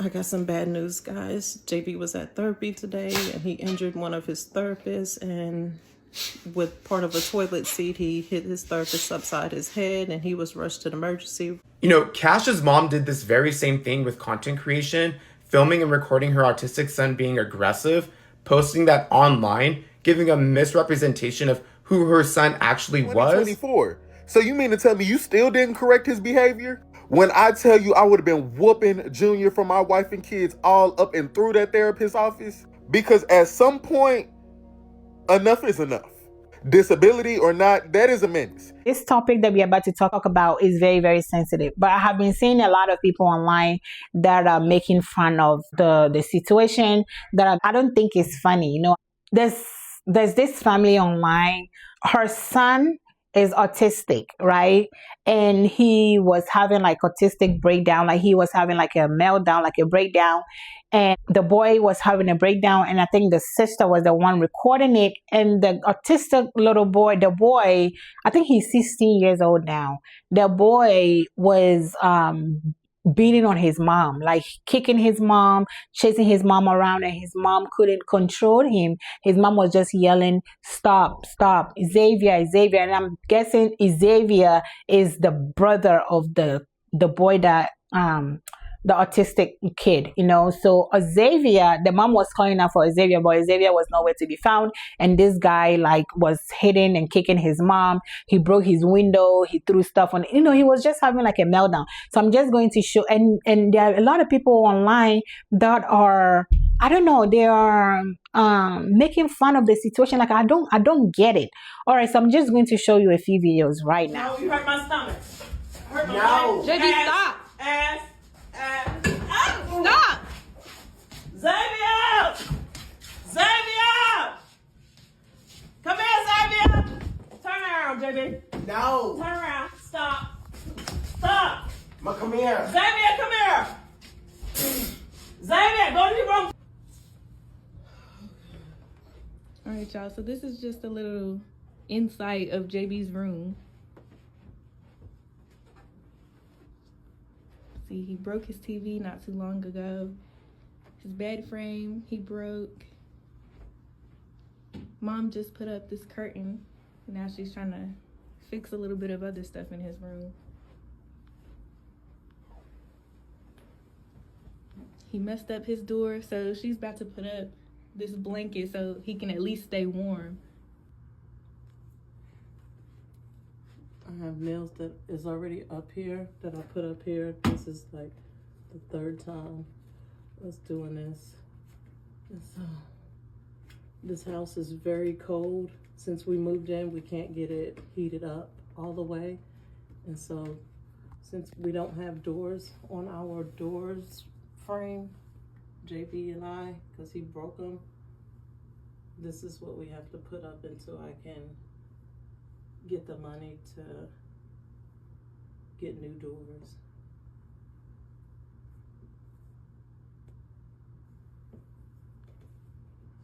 I got some bad news, guys. JB was at therapy today and he injured one of his therapists, and with part of a toilet seat, he hit his therapist upside his head and he was rushed to the emergency. You know, Cash's mom did this very same thing with content creation, filming and recording her autistic son being aggressive, posting that online, giving a misrepresentation of who her son actually was. 2024. So you mean to tell me you still didn't correct his behavior? When I tell you I would have been whooping Junior for my wife and kids all up and through that therapist's office? Because at some point, enough is enough. Disability or not, that is a menace. This topic that we're about to talk about is very, very sensitive. But I have been seeing a lot of people online that are making fun of the situation that I don't think is funny. You know, there's this family online. Her son is autistic, right? And he was having like autistic breakdown, like he was having like a meltdown, like a breakdown. And the boy was having a breakdown, and I think the sister was the one recording it. And the autistic little boy, I think he's 16 years old now. The boy was beating on his mom, like kicking his mom, chasing his mom around, and his mom couldn't control him. His mom was just yelling, "Stop, stop, Xavier, Xavier." And I'm guessing Xavier is the brother of the boy that the autistic kid, you know. So Xavier, the mom was calling out for Xavier, but Xavier was nowhere to be found. And this guy like was hitting and kicking his mom. He broke his window. He threw stuff on, you know, he was just having like a meltdown. So I'm just going to show, and there are a lot of people online that are, I don't know, they are making fun of the situation. Like I don't get it. All right, so I'm just going to show you a few videos right now. No, you hurt my stomach. Hurt my No. stomach. JB, stop. Stop. Xavier! Xavier! Come here, Xavier! Turn around, JB. No. Turn around. Stop. Stop. Ma, come here. Xavier, come here. Xavier, go to your room. All right, y'all. So this is just a little insight of JB's room. See, he broke his TV not too long ago. His bed frame, he broke. Mom just put up this curtain. Now she's trying to fix a little bit of other stuff in his room. He messed up his door, so she's about to put up this blanket so he can at least stay warm. I have nails that is already up here that I put up here. This is like the third time us doing this. And so this house is very cold. Since we moved in, we can't get it heated up all the way. And so since we don't have doors on our doors frame, JB and I, because he broke them, this is what we have to put up until I can get the money to get new doors.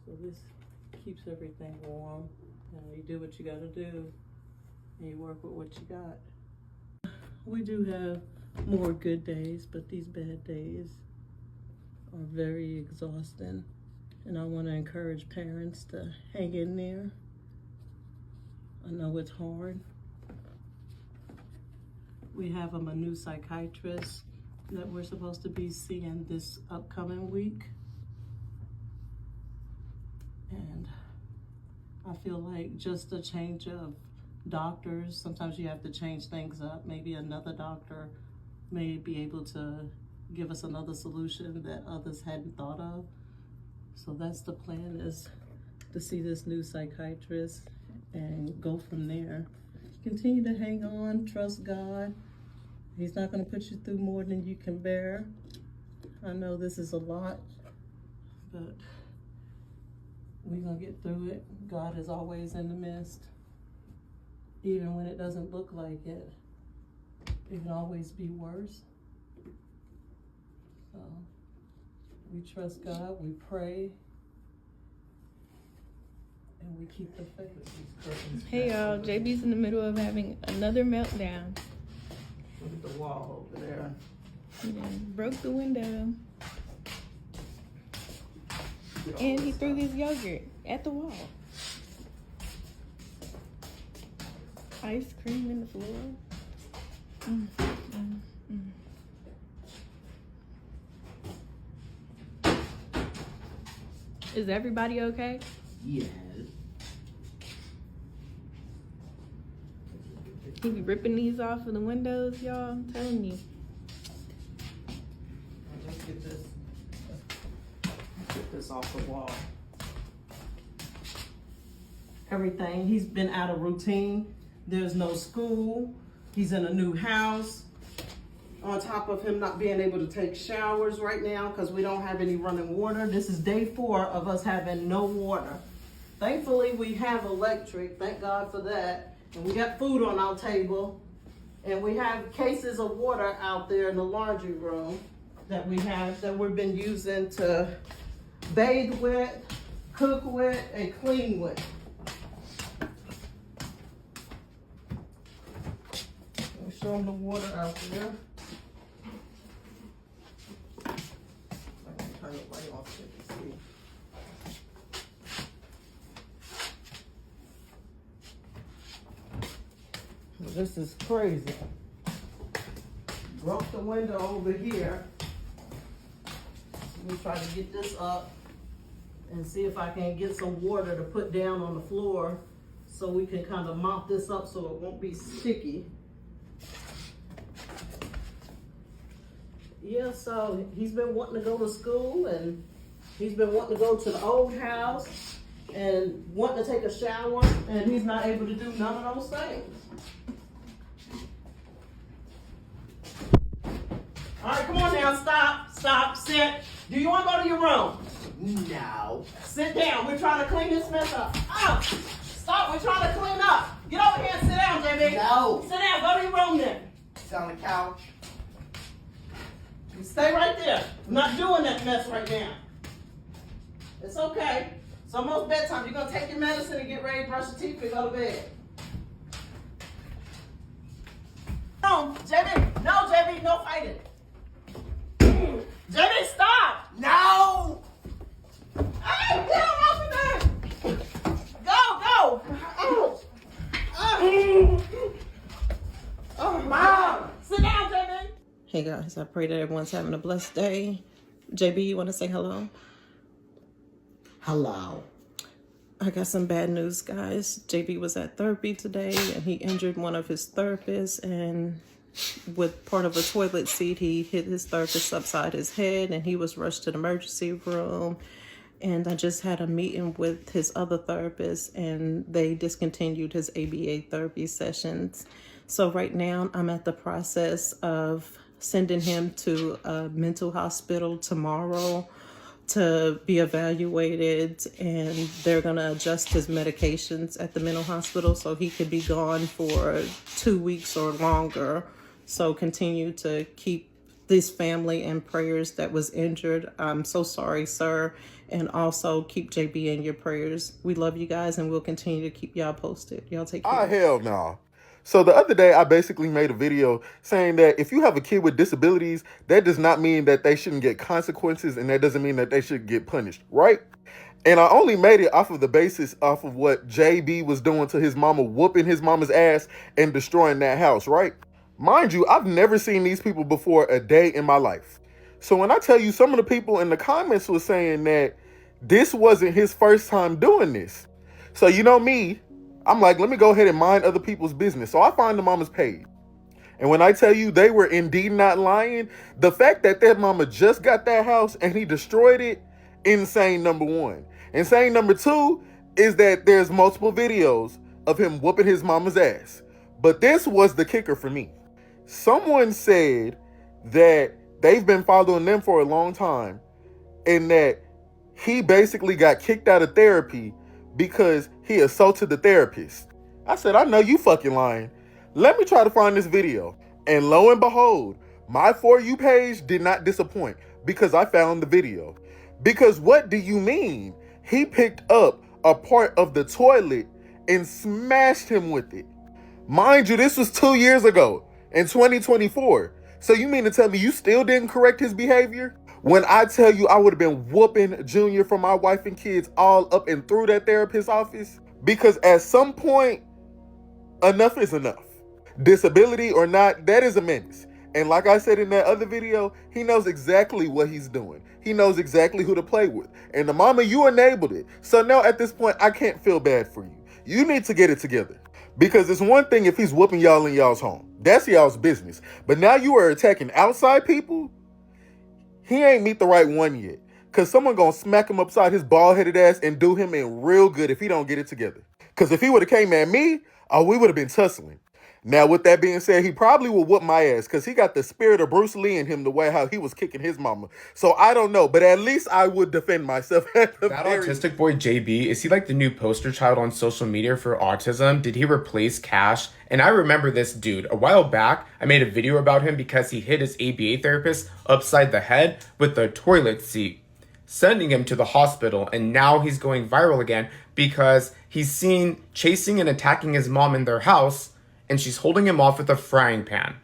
So this keeps everything warm, and you do what you gotta do, and you work with what you got. We do have more good days, but these bad days are very exhausting, and I want to encourage parents to hang in there. I know it's hard. We have a new psychiatrist that we're supposed to be seeing this upcoming week. And I feel like just a change of doctors, sometimes you have to change things up. Maybe another doctor may be able to give us another solution that others hadn't thought of. So that's the plan, is to see this new psychiatrist and go from there. Continue to hang on, trust God. He's not going to put you through more than you can bear. I know this is a lot, but we're going to get through it. God is always in the midst. Even when it doesn't look like it, it can always be worse. So we trust God, we pray, and we keep the faith. Hey y'all, JB's in the middle of having another meltdown. Look at the wall over there. He done broke the window. And he threw his yogurt at the wall. Ice cream in the floor. Is everybody okay? Yes. He be ripping these off of the windows, y'all. I'm telling you. Let's get this off the wall. Everything, he's been out of routine. There's no school. He's in a new house. On top of him not being able to take showers right now because we don't have any running water. This is day 4 of us having no water. Thankfully, we have electric. Thank God for that. And we got food on our table. And we have cases of water out there in the laundry room that we've been using to bathe with, cook with, and clean with. I'll show them the water out there. I can turn it right off so you can see. This is crazy. Broke the window over here. Let me try to get this up and see if I can get some water to put down on the floor so we can kind of mop this up so it won't be sticky. Yeah, so he's been wanting to go to school and he's been wanting to go to the old house and wanting to take a shower, and he's not able to do none of those things. All right, come on now, stop, sit. Do you want to go to your room? No. Sit down, we're trying to clean this mess up. Oh, stop, we're trying to clean up. Get over here and sit down, JB. No. Sit down, go to your room then. Sit on the couch. You stay right there. I'm not doing that mess right now. It's okay. It's almost bedtime. You're going to take your medicine and get ready to brush your teeth and go to bed. No, JB. No, JB. No fighting. JB, stop. No! Hey, get off of there. Go. Oh, Mom. Sit down, JB. Hey guys, I pray that everyone's having a blessed day. JB, you want to say hello? Hello. I got some bad news, guys. JB was at therapy today and he injured one of his therapists, and with part of a toilet seat, he hit his therapist upside his head and he was rushed to the emergency room. And I just had a meeting with his other therapist and they discontinued his ABA therapy sessions. So right now I'm at the process of sending him to a mental hospital tomorrow to be evaluated, and they're going to adjust his medications at the mental hospital so he could be gone for 2 weeks or longer. So continue to keep this family in prayers that was injured. I'm so sorry, sir. And also keep JB in your prayers. We love you guys and we'll continue to keep y'all posted. Y'all take care. Hell no. So the other day, I basically made a video saying that if you have a kid with disabilities, that does not mean that they shouldn't get consequences, and that doesn't mean that they should get punished, right? And I only made it off of the basis off of what JB was doing to his mama, whooping his mama's ass and destroying that house, right? Mind you, I've never seen these people before a day in my life. So when I tell you, some of the people in the comments were saying that this wasn't his first time doing this. So you know me, I'm like, let me go ahead and mind other people's business. So I find the mama's page. And when I tell you they were indeed not lying, the fact that that mama just got that house and he destroyed it, insane, number one. Insane, number two, is that there's multiple videos of him whooping his mama's ass. But this was the kicker for me. Someone said that they've been following them for a long time and that he basically got kicked out of therapy because he assaulted the therapist. I said, I know you fucking lying. Let me try to find this video. And lo and behold, my For You page did not disappoint because I found the video. Because what do you mean? He picked up a part of the toilet and smashed him with it. Mind you, this was 2 years ago in 2024. So you mean to tell me you still didn't correct his behavior? When I tell you I would have been whooping Junior for my wife and kids all up and through that therapist's office, because at some point, enough is enough. Disability or not, that is a menace. And like I said in that other video, he knows exactly what he's doing. He knows exactly who to play with. And the mama, you enabled it. So now at this point, I can't feel bad for you. You need to get it together. Because it's one thing if he's whooping y'all in y'all's home. That's y'all's business. But now you are attacking outside people? He ain't meet the right one yet. Because someone gonna smack him upside his bald-headed ass and do him in real good if he don't get it together. Because if he would have came at me, oh, we would have been tussling. Now, with that being said, he probably will whoop my ass because he got the spirit of Bruce Lee in him, the way how he was kicking his mama. So I don't know, but at least I would defend myself. That autistic boy JB, is he like the new poster child on social media for autism? Did he replace Cash? And I remember this dude. A while back, I made a video about him because he hit his ABA therapist upside the head with the toilet seat, sending him to the hospital. And now he's going viral again because he's seen chasing and attacking his mom in their house, and she's holding him off with a frying pan.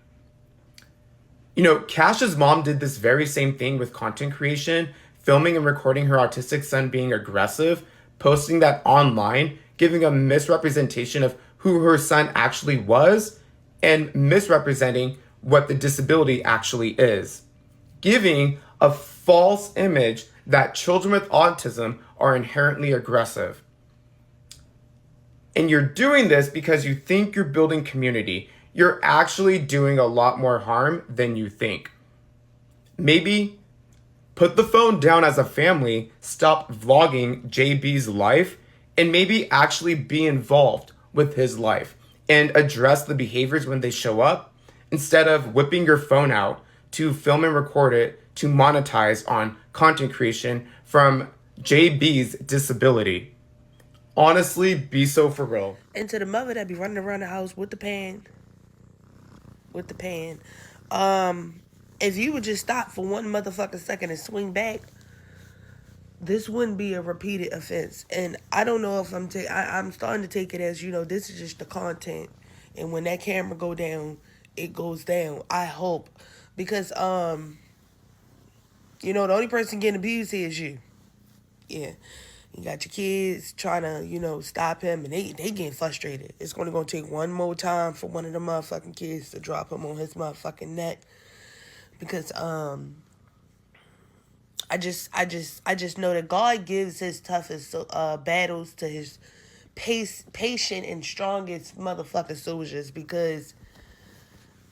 You know, Cash's mom did this very same thing with content creation, filming and recording her autistic son being aggressive, posting that online, giving a misrepresentation of who her son actually was, and misrepresenting what the disability actually is, giving a false image that children with autism are inherently aggressive. And you're doing this because you think you're building community. You're actually doing a lot more harm than you think. Maybe put the phone down as a family, stop vlogging JB's life, and maybe actually be involved with his life and address the behaviors when they show up, instead of whipping your phone out to film and record it to monetize on content creation from JB's disability. Honestly, be so for real. And to the mother that be running around the house with the pan, if you would just stop for one motherfucking second and swing back, this wouldn't be a repeated offense. And I don't know if I'm starting to take it as, this is just the content. And when that camera go down, it goes down. I hope. Because, the only person getting abused here is you. Yeah. You got your kids trying to, stop him, and they getting frustrated. It's going to take one more time for one of the motherfucking kids to drop him on his motherfucking neck. Because, I just know that God gives his toughest battles to his patient and strongest motherfucking soldiers. Because,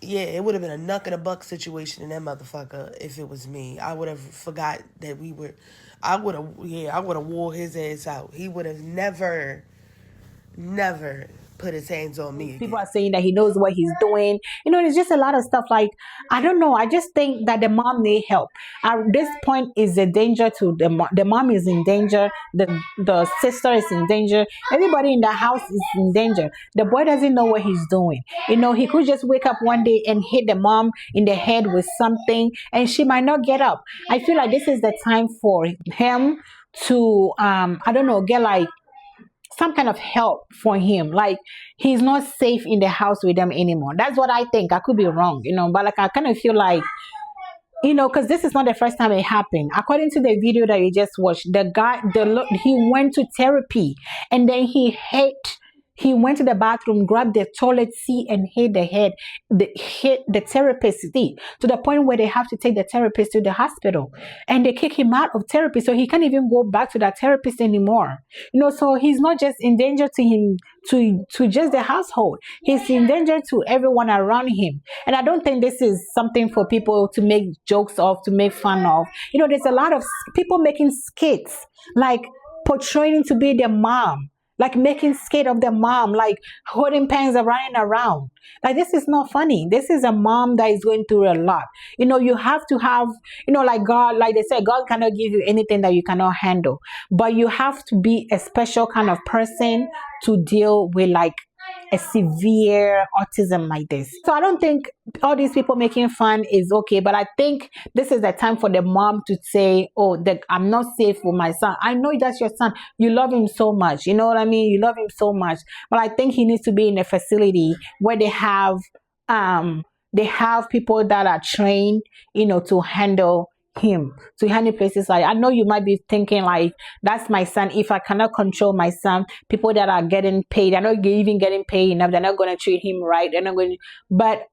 yeah, it would have been a knuck in a buck situation in that motherfucker if it was me. I would have forgot that I would have wore his ass out. He would have never put his hands on me again. People are saying that he knows what he's doing. There's just a lot of stuff like, I don't know. I just think that the mom need help. At this point is a danger to the mom. The mom is in danger. The sister is in danger. Everybody in the house is in danger. The boy doesn't know what he's doing. He could just wake up one day and hit the mom in the head with something, and she might not get up. I feel like this is the time for him to, I don't know, get like some kind of help for him. Like, he's not safe in the house with them anymore. That's what I think. I could be wrong, but like I kind of feel like, because this is not the first time it happened. According to the video that you just watched, he went to therapy, and then he went to the bathroom, grabbed the toilet seat, and hit the therapist's seat, to the point where they have to take the therapist to the hospital, and they kick him out of therapy, so he can't even go back to that therapist anymore. So he's not just in danger to him, to just the household. He's in danger to everyone around him. And I don't think this is something for people to make jokes of, to make fun of. There's a lot of people making skits, like portraying to be their mom, like making skate of the mom, like holding pans and running around. Like, this is not funny. This is a mom that is going through a lot. You have to have, like God, like they say, God cannot give you anything that you cannot handle. But you have to be a special kind of person to deal with like a severe autism like this. So I don't think all these people making fun is okay, but I think this is the time for the mom to say, oh, I'm not safe with my son. I know that's your son. You love him so much. You know what I mean? You love him so much. But I think he needs to be in a facility where they have people that are trained, to handle him to handle places like, I know you might be thinking like, that's my son. If I cannot control my son, people that are getting paid, they're not even getting paid enough, they're not going to treat him right, they're not going to, but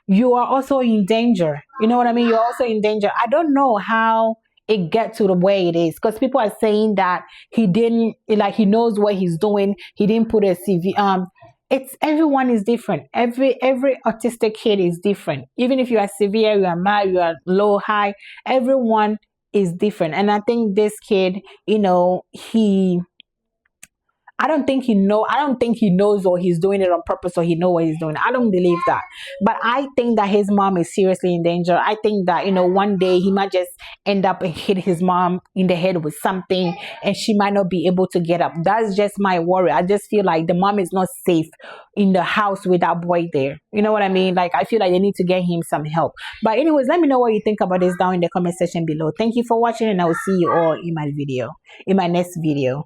you are also in danger. You know what I mean? You're also in danger. I don't know how it gets to the way it is, because people are saying that he didn't, like, he knows what he's doing, he didn't put a CV. It's, everyone is different. Every autistic kid is different. Even if you are severe, you are mild, you are low, high, everyone is different. And I think this kid, you know, I don't think he knows, or he's doing it on purpose, or he know what he's doing. I don't believe that. But I think that his mom is seriously in danger. I think that, you know, one day he might just end up and hit his mom in the head with something, and she might not be able to get up. That's just my worry. I just feel like the mom is not safe in the house with that boy there. You know what I mean? Like, I feel like they need to get him some help. But anyways, let me know what you think about this down in the comment section below. Thank you for watching, and I will see you all in my next video.